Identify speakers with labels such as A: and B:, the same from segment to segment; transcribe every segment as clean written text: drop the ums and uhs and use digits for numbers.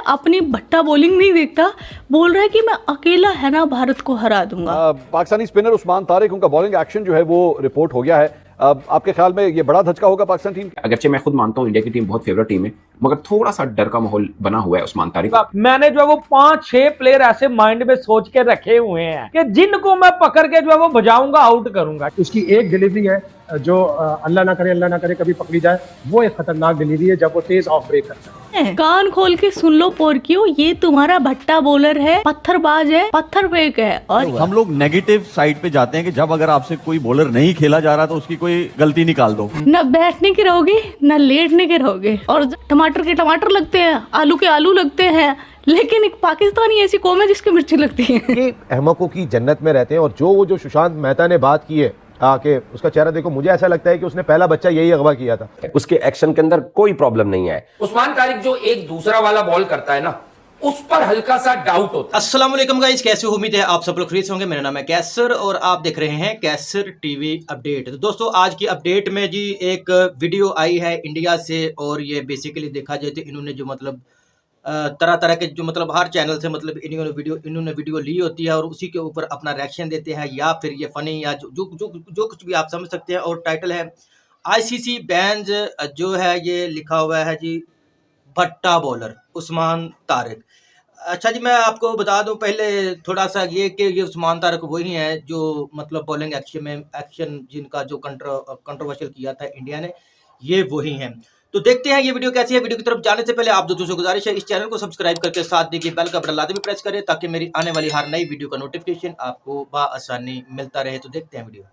A: अपनी भट्टा बॉलिंग नहीं देखता, बोल रहा है कि मैं अकेला है ना भारत को हरा दूंगा।
B: पाकिस्तानी स्पिनर उस्मान तारिक, उनका बॉलिंग एक्शन जो है वो रिपोर्ट हो गया है। आपके ख्याल में ये बड़ा धचका होगा पाकिस्तान टीम?
C: अगरचे मैं खुद मानता हूँ इंडिया की टीम बहुत फेवरेट टीम है, मगर थोड़ा सा डर का माहौल बना हुआ है उस्मान तारिक।
D: मैंने जो है वो 5-6 प्लेयर ऐसे माइंड में सोच के रखे हुए हैं कि जिनको मैं पकड़ के जो है वो बजाऊंगा, आउट करूंगा।
E: उसकी एक डिलीवरी है जो अल्लाह ना करे कभी पकड़ी जाए, वो एक खतरनाक डिलीवरी है जब वो तेज ऑफ ब्रेक करता है।
A: कान खोल के सुन लो पोरकियो, ये तुम्हारा भट्टा बॉलर है, पत्थरबाज है, पत्थर फेंक है। और
F: हम लोग नेगेटिव साइड पे जाते हैं कि जब अगर आपसे कोई बॉलर नहीं खेला जा रहा तो उसकी कोई गलती निकाल दो।
A: न बैठने के रहोगे न लेटने के रहोगे, और टमाटर के टमाटर लगते हैं, आलू के आलू लगते हैं, लेकिन एक पाकिस्तानी ऐसी कौम है जिसकी मिर्ची लगती है।
G: ये अहमकों की जन्नत में रहते हैं। और जो सुशांत मेहता ने बात की है कि उसका चेहरा देखो, मुझे ऐसा लगता है कि उसने पहला बच्चा यही अगवा किया था।
H: उसके एक्शन के अंदर कोई प्रॉब्लम नहीं है।
C: उस्मान तारिक जो एक दूसरा वाला बॉल करता है ना, उस पर हल्का सा डाउट होता है।
I: अस्सलाम वालेकुम गाइस, कैसे हो? उम्मीद है आप सब लोग खरीद होंगे। मेरा नाम है कैसर और आप देख रहे हैं कैसर टीवी अपडेट। तो दोस्तों, आज की अपडेट में जी एक वीडियो आई है इंडिया से, और ये बेसिकली देखा जाए तो इन्होंने जो मतलब तरह तरह के जो मतलब हर चैनल से मतलब इन्होंने वीडियो ली होती है और उसी के ऊपर अपना रिएक्शन देते हैं, या फिर ये फनी या जो कुछ भी आप समझ सकते हैं। और टाइटल है आईसीसी बैन्स, जो है ये लिखा हुआ है जी भट्टा बॉलर उस्मान तारिक। अच्छा जी, मैं आपको बता दूं पहले थोड़ा सा ये कि ये उस्मान तारिक वही हैं जो मतलब बॉलिंग एक्शन जिनका जो कंट्रोवर्शियल किया था इंडिया ने, ये वही हैं। तो देखते हैं ये वीडियो कैसी है। वीडियो की तरफ जाने से पहले आप दोस्तों से गुजारिश है, इस चैनल को सब्सक्राइब करके साथ देखिए बेल का बटन लाजमी प्रेस करें ताकि मेरी आने वाली हर नई वीडियो का नोटिफिकेशन आपको बआसानी मिलता रहे। तो देखते हैं वीडियो।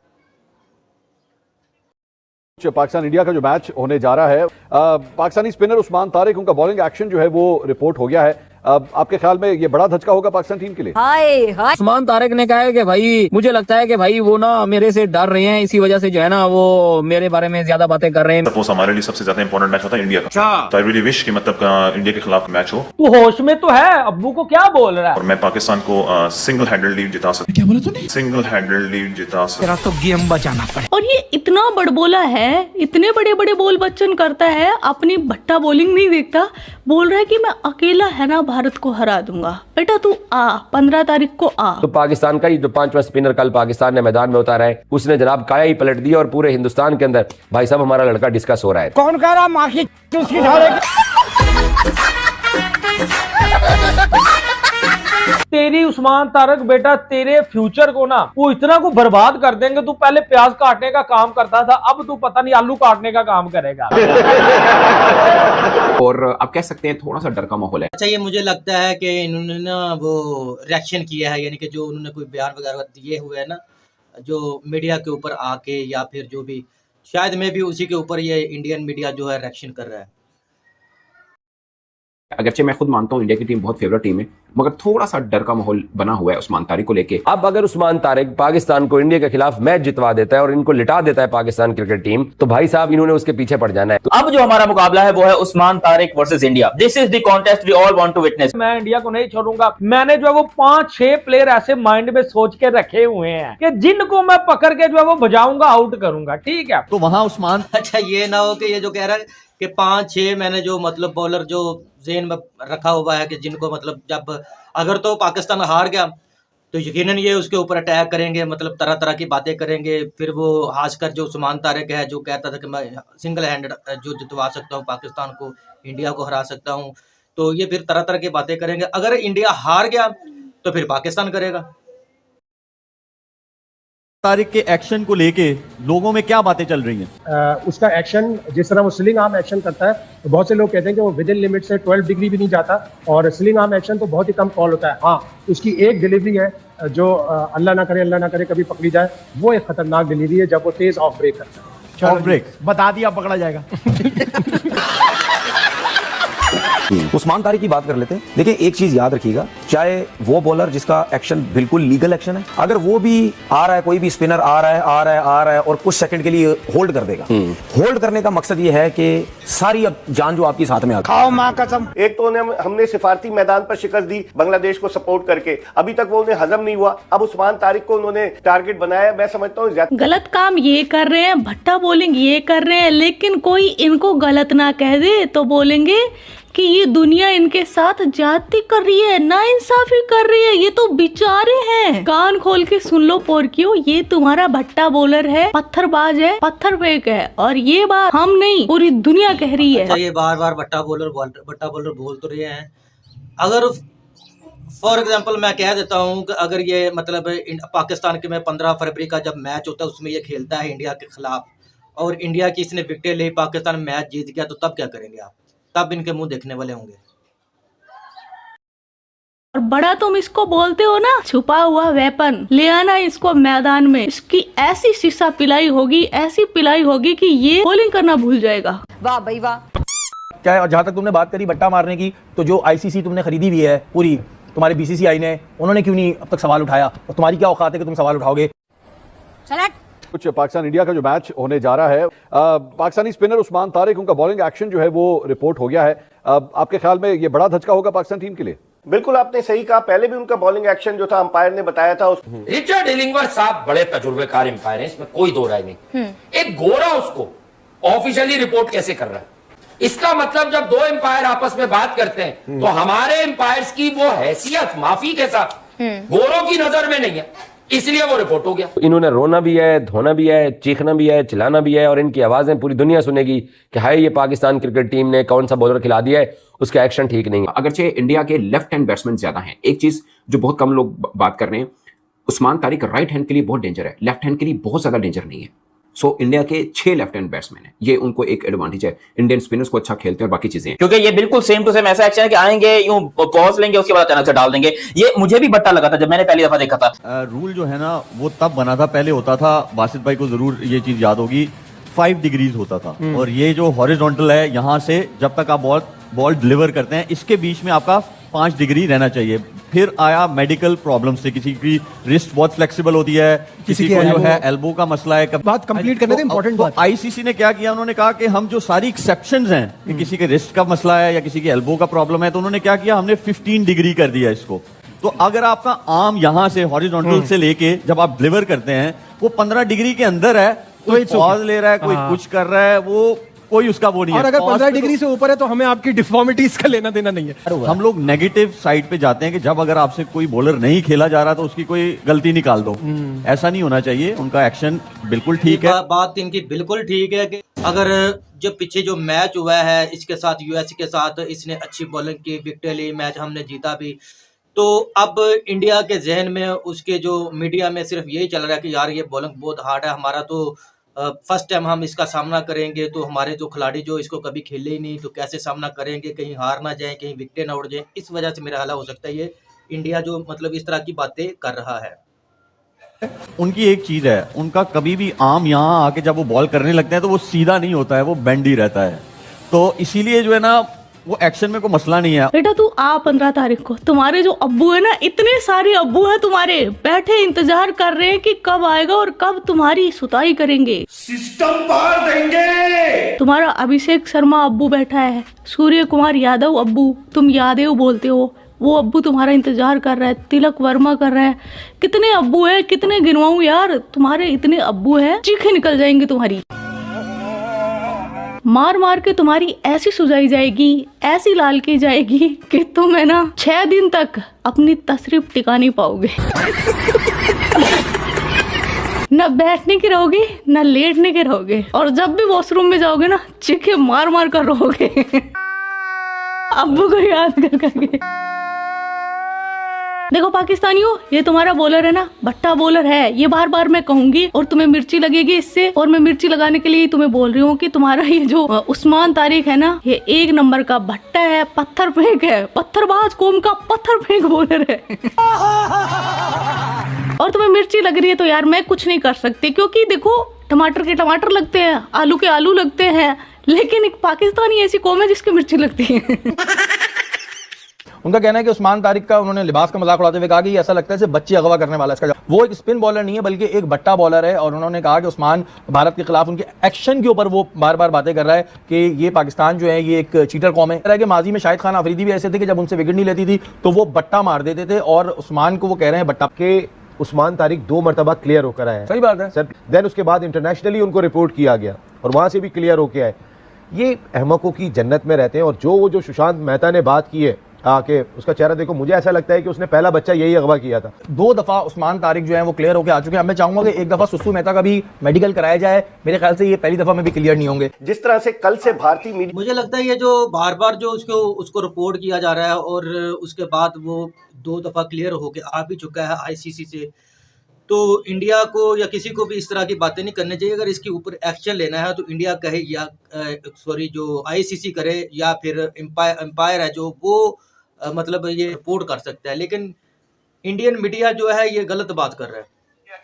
B: पाकिस्तान इंडिया का जो मैच होने जा रहा है, पाकिस्तानी स्पिनर उस्मान तारिक, उनका बॉलिंग एक्शन जो है वो रिपोर्ट हो गया है। आपके ख्याल में ये बड़ा धचका होगा पाकिस्तान टीम के लिए?
J: हाय उस्मान तारिक ने कहा है कि भाई मुझे लगता है कि भाई वो ना मेरे से डर रहे हैं, इसी वजह से जो है ना वो मेरे बारे में ज्यादा बातें कर रहे हैं।
K: सपोज हमारे लिए सबसे ज्यादा इंपॉर्टेंट मैच होता है इंडिया का, तो आई रियली विश कि मतलब इंडिया के खिलाफ मैच हो।
D: तू होश में तो है, अब्बू को क्या बोल रहा है?
K: और मैं पाकिस्तान को सिंगल हैंडेडली जिता सकता। क्या बोला तूने? सिंगल हैंडेडली जिता सकता।
J: तेरा तो गेम बचाना पड़े।
A: और ये इतना बड़बोला है, इतने बड़े बड़े बोल बच्चन करता है, अपनी भट्टा बॉलिंग नहीं देखता, बोल रहा है कि मैं अकेला है ना भारत को हरा दूंगा। बेटा तू आ, 15 तारीख को आ।
H: तो पाकिस्तान का ही जो 5वां स्पिनर कल पाकिस्तान ने मैदान में उतारा है, उसने जनाब काया ही पलट दी। और पूरे हिंदुस्तान के अंदर भाई साहब हमारा लड़का डिस्कस हो रहा है।
E: कौन कह रहा माखी उसकी
D: तेरी उस्मान तारिक बेटा, तेरे फ्यूचर को ना वो इतना को बर्बाद कर देंगे। तू पहले प्याज काटने का काम करता था, अब तू पता नहीं आलू काटने का काम करेगा।
C: और आप कह सकते हैं थोड़ा सा डर का माहौल है।
I: अच्छा, ये मुझे लगता है कि इन्होंने ना वो रिएक्शन किया है, यानी कि जो उन्होंने कोई बयान वगैरह दिए हुए हैं ना, जो मीडिया के ऊपर आके, या फिर जो भी शायद में भी उसी के ऊपर ये इंडियन मीडिया जो है रिएक्शन कर रहा है।
C: अगरचे मैं खुद मानता हूँ इंडिया की टीम बहुत फेवरेट टीम है, मगर थोड़ा सा डर का माहौल बना हुआ है उस्मान तारिक को लेके।
H: अब अगर उस्मान तारिक पाकिस्तान को इंडिया के खिलाफ मैच जितवा देता है और इनको लिटा देता है पाकिस्तान क्रिकेट टीम, तो भाई साहब इन्होंने उसके पीछे पड़ जाना है।
L: तो अब जो हमारा मुकाबला है वो है Usman Tariq versus India. This is the contest we all want to witness.
D: मैं इंडिया को नहीं छोड़ूंगा। मैंने जो है वो 5-6 प्लेयर ऐसे माइंड में सोच के रखे हुए हैं कि जिनको मैं पकड़ के जो है वो बजाऊंगा, आउट करूंगा। ठीक है,
F: तो वहां उस्मान,
I: अच्छा ये ना हो कि ये जो कह रहा है कि 5-6 मैंने जो मतलब बॉलर जो ज़हन में रखा हुआ है कि जिनको मतलब जब अगर तो पाकिस्तान हार गया तो यकीनन ये उसके ऊपर अटैक करेंगे, मतलब तरह तरह की बातें करेंगे। फिर वो खासकर जो उस्मान तारिक है जो कहता था कि मैं सिंगल हैंडेड जो जितवा सकता हूँ पाकिस्तान को, इंडिया को हरा सकता हूँ, तो ये फिर तरह तरह की बातें करेंगे। अगर इंडिया हार गया तो फिर पाकिस्तान करेगा।
F: तारिक के एक्शन को लेके लोगों में क्या बातें चल रही हैं?
E: उसका एक्शन, जिस तरह वो स्लिंग आर्म एक्शन करता है, तो बहुत से लोग कहते हैं कि वो विद इन लिमिट से 12 डिग्री भी नहीं जाता, और स्लिंग आर्म एक्शन तो बहुत ही कम कॉल होता है। हाँ, उसकी एक डिलीवरी है जो अल्लाह ना करे कभी पकड़ी जाए, वो एक खतरनाक डिलीवरी है जब वो तेज ऑफ ब्रेक करता है।
F: ऑफ ब्रेक
E: बता दिया, पकड़ा जाएगा।
M: उस्मान तारिक की बात कर लेते हैं। देखिए, एक चीज याद रखिएगा चाहे वो बॉलर जिसका एक्शन बिल्कुल लीगल एक्शन है, अगर वो भी आ रहा है, कोई भी स्पिनर आ रहा है और कुछ सेकंड के लिए होल्ड कर देगा। होल्ड करने का मकसद ये है कि सारी अब जान जो आपकी साथ में आ
N: खाओ मां कसम। एक तो हमने सिफारती मैदान पर शिकस्त दी बांग्लादेश को सपोर्ट करके, अभी तक वो उन्हें हजम नहीं हुआ। अब उस्मान तारिक को उन्होंने टारगेट बनाया। मैं समझता हूँ
A: गलत काम ये कर रहे हैं, भट्टा बॉलिंग ये कर रहे हैं, लेकिन कोई इनको गलत ना कह दे तो बोलेंगे कि ये दुनिया इनके साथ ज्यादती कर रही है, नाइंसाफी कर रही है। ये तो बेचारे हैं। कान खोल के सुन लो पोरकियो, ये तुम्हारा भट्टा बॉलर है, पत्थरबाज है, पत्थर फेंक है, और ये बात हम नहीं पूरी दुनिया कह रही है।
I: ये बार बार भट्टा बॉलर बोल तो रहे हैं। अगर फॉर एग्जांपल मैं कह देता हूँ कि अगर ये मतलब पाकिस्तान के में 15 फरवरी का जब मैच होता है उसमें ये खेलता है इंडिया के खिलाफ और इंडिया की इसने विकेट ली, पाकिस्तान मैच जीत गया, तो तब क्या करेंगे आप? तब इनके मुंह देखने वाले होंगे।
A: और बड़ा तुम इसको बोलते हो ना छुपा हुआ वेपन, ले आना इसको मैदान में, इसकी ऐसी शीशा पिलाई होगी, ऐसी पिलाई होगी कि ये बॉलिंग करना भूल जाएगा।
O: वाह भाई वाह।
M: क्या, और जहां तक तुमने बात करी बट्टा मारने की, तो जो आईसीसी तुमने खरीदी हुई है पूरी, तुम्हारे बीसीसीआई ने, उन्होंने क्यों नहीं अब तक सवाल उठाया? और तुम्हारी क्या औकात है कि तुम सवाल उठाओगे?
B: कुछ पाकिस्तान इंडिया का जो मैच होने जा रहा है, पाकिस्तानी स्पिनर उस्मान तारिक, उनका बॉलिंग एक्शन जो है वो रिपोर्ट हो गया है। आपके ख्याल में ये बड़ा धचका होगा पाकिस्तान टीम के लिए?
N: बिल्कुल आपने सही कहा। पहले भी उनका बॉलिंग एक्शन जो था अंपायर ने बताया था।
H: रिचर्ड इलिंगवर साहब बड़े तजुर्बेकार अंपायर हैं, इसमें कोई दो राय नहीं। एक गोरा उसको ऑफिशियली रिपोर्ट कैसे कर रहा है? इसका मतलब जब दो एम्पायर आपस में बात करते हैं तो हमारे एम्पायर्स की वो हैसियत माफी के साथ गोरों की नजर में नहीं है, इसलिए वो रिपोर्ट हो गया। इन्होंने रोना भी है, धोना भी है, चीखना भी है, चिल्लाना भी है, और इनकी आवाजें पूरी दुनिया सुनेगी कि हाय ये पाकिस्तान क्रिकेट टीम ने कौन सा बॉलर खिला दिया है, उसका एक्शन ठीक नहीं है।
C: अगरचे इंडिया के लेफ्ट हैंड बैट्समैन ज्यादा हैं, एक चीज जो बहुत कम लोग बात कर रहे हैं, उस्मान तारिक राइट हैंड के लिए बहुत डेंजर है, लेफ्ट हैंड के लिए बहुत ज्यादा डेंजर नहीं है। सो इंडिया के 6 लेफ्ट हैंड बैट्समैन हैं, ये उनको एक एडवांटेज है। इंडियन स्पिनर्स को अच्छा खेलते हैं और बाकी चीजें,
L: क्योंकि ये बिल्कुल सेम टू सेम ऐसा एक्शन है कि आएंगे यूं पॉज लेंगे उसके बाद अचानक से डाल देंगे। ये मुझे भी बट्टा लगा था जब मैंने पहली दफा देखा था।
F: रूल जो है ना वो तब बना था, पहले होता था, बासित भाई को जरूर ये चीज याद होगी, 5 डिग्रीज होता था, और ये जो हॉरिजॉन्टल है यहां से जब तक आप बॉल डिलीवर करते हैं इसके बीच में आपका 5 डिग्री रहना चाहिए। फिर आया मेडिकल प्रॉब्लम से, किसी की रिस्ट बहुत फ्लेक्सिबल होती है, किसी को जो है एल्बो का मसला है।
E: बात कंप्लीट करने दें, इंपॉर्टेंट बात।
F: आईसीसी ने क्या किया, उन्होंने कहा कि हम जो सारी एक्सेप्शंस हैं कि किसी के रिस्ट का मसला है या किसी के एल्बो का प्रॉब्लम है, तो उन्होंने क्या किया, हमने 15 डिग्री कर दिया इसको। तो अगर आपका आर्म यहां से हॉरिजॉन्टल से लेके जब आप डिलीवर करते हैं वो 15 डिग्री के अंदर है, कोई पॉज ले रहा है, कोई कुछ कर रहा है, वो कोई उसका वो नहीं है।
E: और अगर 15 डिग्री से ऊपर है तो हमें आपकी डिफॉर्मिटीज का लेना देना नहीं है।
F: हम लोग नेगेटिव साइड पे जाते हैं कि जब अगर आपसे कोई बॉलर नहीं खेला जा रहा तो उसकी कोई गलती निकाल दो, ऐसा नहीं होना चाहिए। उनका एक्शन बिल्कुल ठीक है,
I: बात इनकी बिल्कुल ठीक है कि अगर जो पीछे जो मैच हुआ है इसके साथ यूएस के साथ, इसने अच्छी बॉलिंग की, विकेट ली, मैच हमने जीता भी, तो अब इंडिया के जहन में उसके जो मीडिया में सिर्फ यही चल रहा है कि यार ये बॉलिंग बहुत हार्ड है, हमारा तो फर्स्ट टाइम हम इसका सामना करेंगे, तो हमारे जो खिलाड़ी जो इसको कभी खेले ही नहीं तो कैसे सामना करेंगे, कहीं हार ना जाए, कहीं विकेट ना उड़ जाए। इस वजह से मेरा हाला हो सकता है ये इंडिया जो मतलब इस तरह की बातें कर रहा है।
F: उनकी एक चीज है, उनका कभी भी आर्म यहां आके जब वो बॉल करने लगते हैं तो वो सीधा नहीं होता है, वो बेंड ही रहता है। तो इसीलिए जो है ना वो एक्शन में कोई मसला नहीं है।
A: बेटा तू आ 15 तारीख को, तुम्हारे जो अब्बू है ना, इतने सारे अब्बू हैं तुम्हारे, बैठे इंतजार कर रहे हैं कि कब आएगा और कब तुम्हारी सुताई करेंगे, सिस्टम पार देंगे। तुम्हारा अभिषेक शर्मा अब्बू बैठा है, सूर्य कुमार यादव अब्बू, तुम यादव बोलते हो, वो अब्बू तुम्हारा इंतजार कर रहा है, तिलक वर्मा कर रहा है। कितने अब्बू है, कितने गिनवाऊं यार, तुम्हारे इतने अब्बू है, चीखें निकल जाएंगी तुम्हारी। मार मार के तुम्हारी ऐसी सुझाई जाएगी, ऐसी लाल की जाएगी कि तुम है ना 6 दिन तक अपनी तशरीफ टिका नहीं पाओगे। न बैठने के रहोगे न लेटने के रहोगे, और जब भी वॉशरूम में जाओगे ना चीखे मार मार कर रहोगे अब्बू को याद कर करके। देखो पाकिस्तानियों, ये तुम्हारा बॉलर है ना, भट्टा बॉलर है, ये बार बार मैं कहूंगी और तुम्हें मिर्ची लगेगी इससे, और मैं मिर्ची लगाने के लिए तुम्हें बोल रही हूँ कि तुम्हारा ये जो उस्मान तारिक है ना, ये 1 नंबर का भट्टा है, पत्थर फेंक है, पत्थरबाज कौम का पत्थर फेंक बॉलर है और तुम्हें मिर्ची लग रही है तो यार मैं कुछ नहीं कर सकती, क्योंकि देखो टमाटर के टमाटर लगते हैं, आलू के आलू लगते हैं, लेकिन एक पाकिस्तानी ऐसी कौम है जिसकी मिर्ची लगती है
M: उनका कहना है कि उस्मान तारिक का उन्होंने लिबास का मजाक उड़ाते हुए कहा कि ऐसा लगता है जैसे बच्चे अगवा करने वाला है। इसका वो एक स्पिन बॉलर नहीं है बल्कि एक बट्टा बॉलर है, और उन्होंने कहा कि उस्मान भारत के खिलाफ उनके एक्शन के ऊपर वो बार बार बातें कर रहा है कि ये पाकिस्तान जो है ये एक चीटर कौम है। कि माजी में शाहिद खान अफरीदी भी ऐसे थे कि जब उनसे विकेट नहीं लेती थी तो वो बट्टा मार देते थे, और उस्मान को वो कह रहे हैं बट्टा
G: के उस्मान तारिक 2 मरतबा क्लियर होकर आए।
M: सही बात है सर।
G: देन उसके बाद इंटरनेशनली उनको रिपोर्ट किया गया और वहां से भी क्लियर होके आए। ये अहमकों की जन्नत में रहते हैं, और जो सुशांत मेहता ने बात की है कि उसका चेहरा देखो, मुझे ऐसा लगता है कि उसने पहला बच्चा यही अगवा किया था।
M: 2 दफा उस्मान तारिक जो है वो क्लियर होकर आ चुके हैं। मैं चाहूंगा कि एक दफा सुसु मेहता का भी मेडिकल कराया जाए, मेरे ख्याल से ये पहली दफा में भी क्लियर नहीं होंगे।
N: जिस तरह से कल से भारतीय मीडिया,
I: मुझे लगता है ये जो बार बार जो उसको रिपोर्ट किया जा रहा है और उसके बाद वो 2 दफा क्लियर होकर आ भी चुका है ICC से, तो इंडिया को या किसी को भी इस तरह की बातें नहीं करनी चाहिए। अगर इसके ऊपर एक्शन लेना है तो इंडिया कहे या जो ICC करे, या फिर एम्पायर है जो वो मतलब ये रिपोर्ट कर सकता है। लेकिन इंडियन मीडिया जो है ये गलत बात कर रहा है,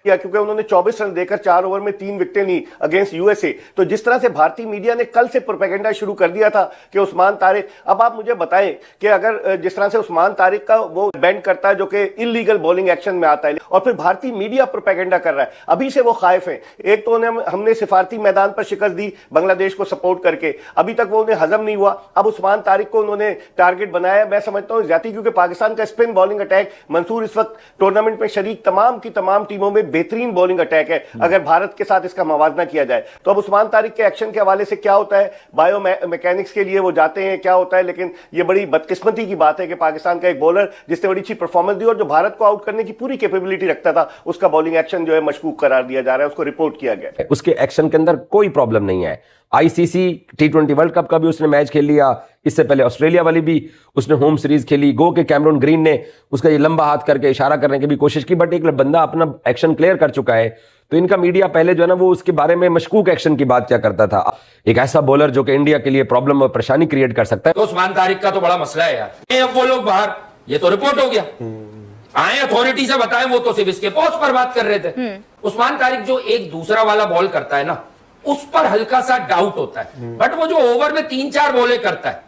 N: क्योंकि उन्होंने 24 रन देकर 4 ओवर में 3 विकेटें ली अगेंस्ट USA। तो जिस तरह से भारतीय मीडिया ने कल से प्रोपेगेंडा शुरू कर दिया था कि उस्मान तारिक, अब आप मुझे बताएं कि अगर जिस तरह से उस्मान तारिक का वो बैंड करता है जो कि इलीगल बॉलिंग एक्शन में आता है, और फिर भारतीय मीडिया प्रोपेगेंडा कर रहा है, अभी से वो खाइफ हैं। एक तो हमने सिफारती मैदान पर शिकस्त दी बांग्लादेश को सपोर्ट करके, अभी तक वो उन्हें हजम नहीं हुआ। अब उस्मान तारिक को उन्होंने टारगेट बनाया। मैं समझता हूं ज्यादा, क्योंकि पाकिस्तान का स्पिन बॉलिंग अटैक, मंसूर इस वक्त टूर्नामेंट में शरीक तमाम की तमाम टीमों में बेहतरीन बॉलिंग अटैक है। अगर भारत के साथ इसका मवाजना किया जाए तो अब उस्मान तारिक के एक्शन के हवाले से क्या होता है, बायो मैकेनिक्स के लिए वो जाते हैं, क्या होता है। लेकिन ये बड़ी बदकिस्मती की बात है कि पाकिस्तान का एक बॉलर जिसने बड़ी अच्छी परफॉर्मेंस दी और जो भारत को आउट करने की पूरी कैपेबिलिटी रखता था, उसका बॉलिंग एक्शन जो है मशकूक करार दिया जा रहा है, उसको रिपोर्ट किया गया है।
O: उसके एक्शन के अंदर कोई प्रॉब्लम नहीं है। ICC T20 वर्ल्ड कप का भी उसने मैच खेल लिया, इससे पहले ऑस्ट्रेलिया वाली भी उसने होम सीरीज खेली। गो के कैमरून ग्रीन ने उसका ये लंबा हाथ करके इशारा करने की भी कोशिश की, बट एक बंदा अपना एक्शन क्लियर कर चुका है। तो इनका मीडिया पहले जो है ना वो उसके बारे में मशकूक एक्शन की बात क्या करता था। एक ऐसा बॉलर जो कि इंडिया के लिए प्रॉब्लम और परेशानी क्रिएट कर सकता है।
H: तो उस्मान तारिक का तो बड़ा मसला है यार। अब वो लोग बाहर, ये तो रिपोर्ट हो गया, आए अथॉरिटी से बताएं, वो तो सिर्फ इसके पोस्ट पर बात कर रहे थे। उस्मान तारिक जो एक दूसरा वाला बॉल करता है ना, उस पर हल्का सा डाउट होता है, बट वो जो ओवर में 3-4 बॉलें करता है,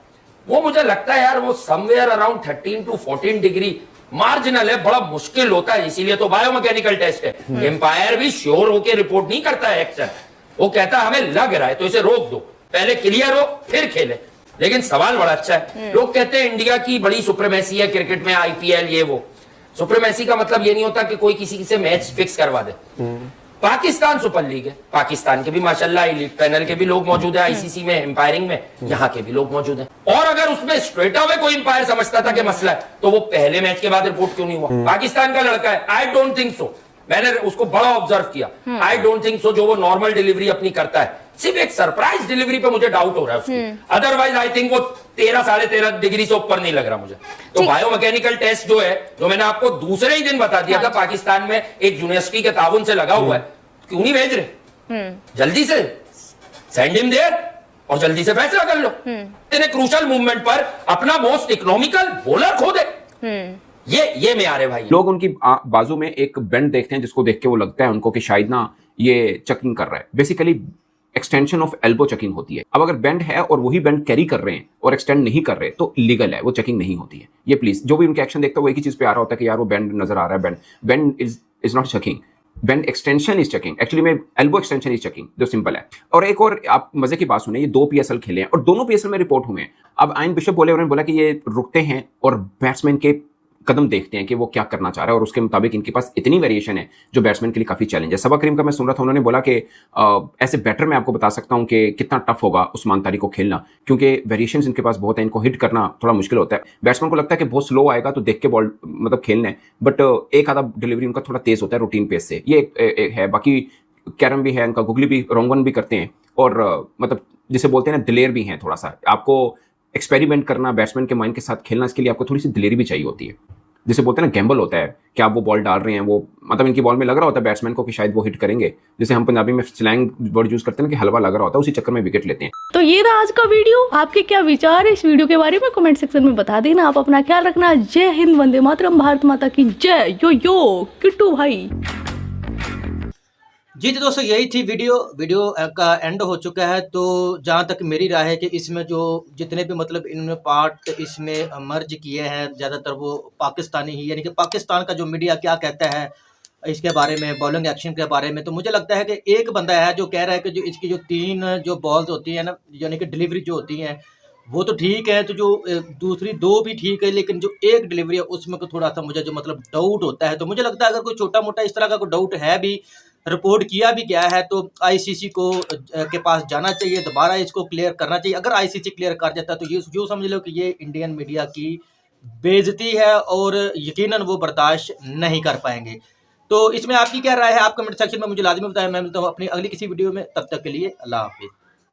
H: वो मुझे लगता है यार वो somewhere around 13 to 14 degree marginal है, बड़ा मुश्किल होता है। इसीलिए तो बायोमैकेनिकल टेस्ट है। एम्पायर भी श्योर होकर रिपोर्ट नहीं करता है एक्शन, वो कहता है हमें लग रहा है तो इसे रोक दो, पहले क्लियर हो फिर खेले। लेकिन सवाल बड़ा अच्छा है। लोग कहते हैं इंडिया की बड़ी सुप्रीमेसी है क्रिकेट में, IPL ये वो। सुप्रीमेसी का मतलब ये नहीं होता कि कोई किसी से मैच फिक्स करवा दे। पाकिस्तान सुपर लीग है, पाकिस्तान के भी माशाल्लाह एलीट पैनल के भी लोग मौजूद है ICC में, एम्पायरिंग में, यहाँ के भी लोग मौजूद हैं। और अगर उसमें स्ट्रेट अवे कोई एम्पायर समझता था कि मसला है, तो वो पहले मैच के बाद रिपोर्ट क्यों नहीं हुआ? पाकिस्तान का लड़का है, आई डोंट थिंक सो, मैंने उसको बड़ा ऑब्जर्व किया, आई डोंट थिंक सो जो वो नॉर्मल डिलीवरी अपनी करता है, सिर्फ एक सरप्राइज डिलीवरी पे मुझे डाउट हो रहा है उसकी। अदरवाइज आई थिंक वो 13-13.5 डिग्री से ऊपर नहीं लग रहा मुझे। तो बायोमैकेनिकल टेस्ट जो है, जो मैंने आपको दूसरे ही दिन बता दिया था, पाकिस्तान में एक यूनिवर्सिटी के ताउन से लगा हुआ है, क्यों नहीं भेज रहे? जल्दी से सेंड हिम देयर और जल्दी से फैसला कर लो। इतने क्रूशल मूवमेंट पर अपना मोस्ट इकोनॉमिकल बॉलर खो दे, ये में आ रहे भाई।
C: लोग उनकी बाजू में एक बेंड देखते हैं जिसको देख के वो लगता है उनको कि शायद ना ये चकिंग कर रहा है। Basically extension of elbow checking होती है। अब अगर बेंड है और वही बेंड कैरी कर रहे हैं और एक्सटेंड नहीं कर रहे तो इलीगल है, वो चेकिंग नहीं होती है। ये प्लीज जो भी उनके एक्शन देखता है वो एक ही चीज पे आ रहा होता है कि यार वो बेंड नजर आ रहा है, bend is not checking, bend extension is checking, actually में एल्बो एक्सटेंशन इज चेकिंग, जो सिंपल है। और एक और आप मजे की बात सुने, ये 2 PSL खेले हैं और दोनों PSL में रिपोर्ट हुए हैं। अब आयन बिशप बोले, उन्होंने बोला कि ये रुकते हैं और बैट्समैन के कदम देखते हैं कि वो क्या करना चाह रहा है और उसके मुताबिक इनके पास इतनी वेरिएशन है जो बैट्समैन के लिए काफी चैलेंज है। सबा करीम का मैं सुन रहा था, उन्होंने बोला कि ऐसे बैटर मैं आपको बता सकता हूं कि कितना टफ होगा उस्मान तारिक को खेलना, क्योंकि वेरिएशंस इनके पास बहुत है, इनको हिट करना थोड़ा मुश्किल होता है। बैट्समैन को लगता है कि बहुत स्लो आएगा तो देख के बॉल मतलब खेलना है, बट एक आधा डिलीवरी उनका थोड़ा तेज होता है रूटीन पेस से, ये एक है। बाकी कैरम भी है उनका, गुगली भी रोंगन भी करते हैं और मतलब जिसे बोलते हैं ना दिलेर भी हैं। थोड़ा सा आपको एक्सपेरिमेंट करना, बैट्समैन के माइंड के साथ खेलना, इसके लिए आपको थोड़ी सी दिलेरी भी चाहिए होती है। जिसे बोलते हैं ना गैम्बल होता है कि आप वो बॉल डाल रहे हैं, वो मतलब इनकी बॉल में लग रहा होता है बैट्समैन को कि शायद वो हिट करेंगे, जैसे हम पंजाबी में स्लैंग वर्ड यूज करते हैं कि हलवा लग रहा होता है, उसी चक्कर में विकेट लेते हैं।
A: तो ये था आज का वीडियो। आपके क्या विचार है इस वीडियो के बारे में कमेंट सेक्शन में बता देना। आप अपना ख्याल रखना। जय हिंद, वंदे मातरम, भारत माता की जय। यो किट्टू भाई।
I: जी तो दोस्तों यही थी वीडियो का एंड हो चुका है। तो जहाँ तक मेरी राय है कि इसमें जो जितने भी मतलब इन्होंने पार्ट इसमें मर्ज किए हैं ज़्यादातर वो पाकिस्तानी ही, यानी कि पाकिस्तान का जो मीडिया क्या कहता है इसके बारे में, बॉलिंग एक्शन के बारे में। तो मुझे लगता है कि एक बंदा है जो कह रहा है कि जो इसकी जो 3 जो बॉल्स होती हैं ना, यानी कि डिलीवरी जो होती हैं वो तो ठीक है, तो जो दूसरी 2 भी ठीक है, लेकिन जो एक डिलीवरी है उसमें को थोड़ा सा मुझे जो मतलब डाउट होता है। तो मुझे लगता है अगर कोई छोटा मोटा इस तरह का कोई डाउट है भी, रिपोर्ट किया भी गया है, तो आईसीसी को के पास जाना चाहिए, दोबारा इसको क्लियर करना चाहिए। अगर आईसीसी क्लियर कर जाता है तो ये जो समझ लो कि ये इंडियन मीडिया की बेइज्जती है और यकीनन वो बर्दाश्त नहीं कर पाएंगे। तो इसमें आपकी क्या राय है? आप कमेंट सेक्शन में मुझे लाजमी बताएं। मैं मिलता हूँ अपनी अगली किसी वीडियो में, तब तक के लिए अल्लाह हाफिज़।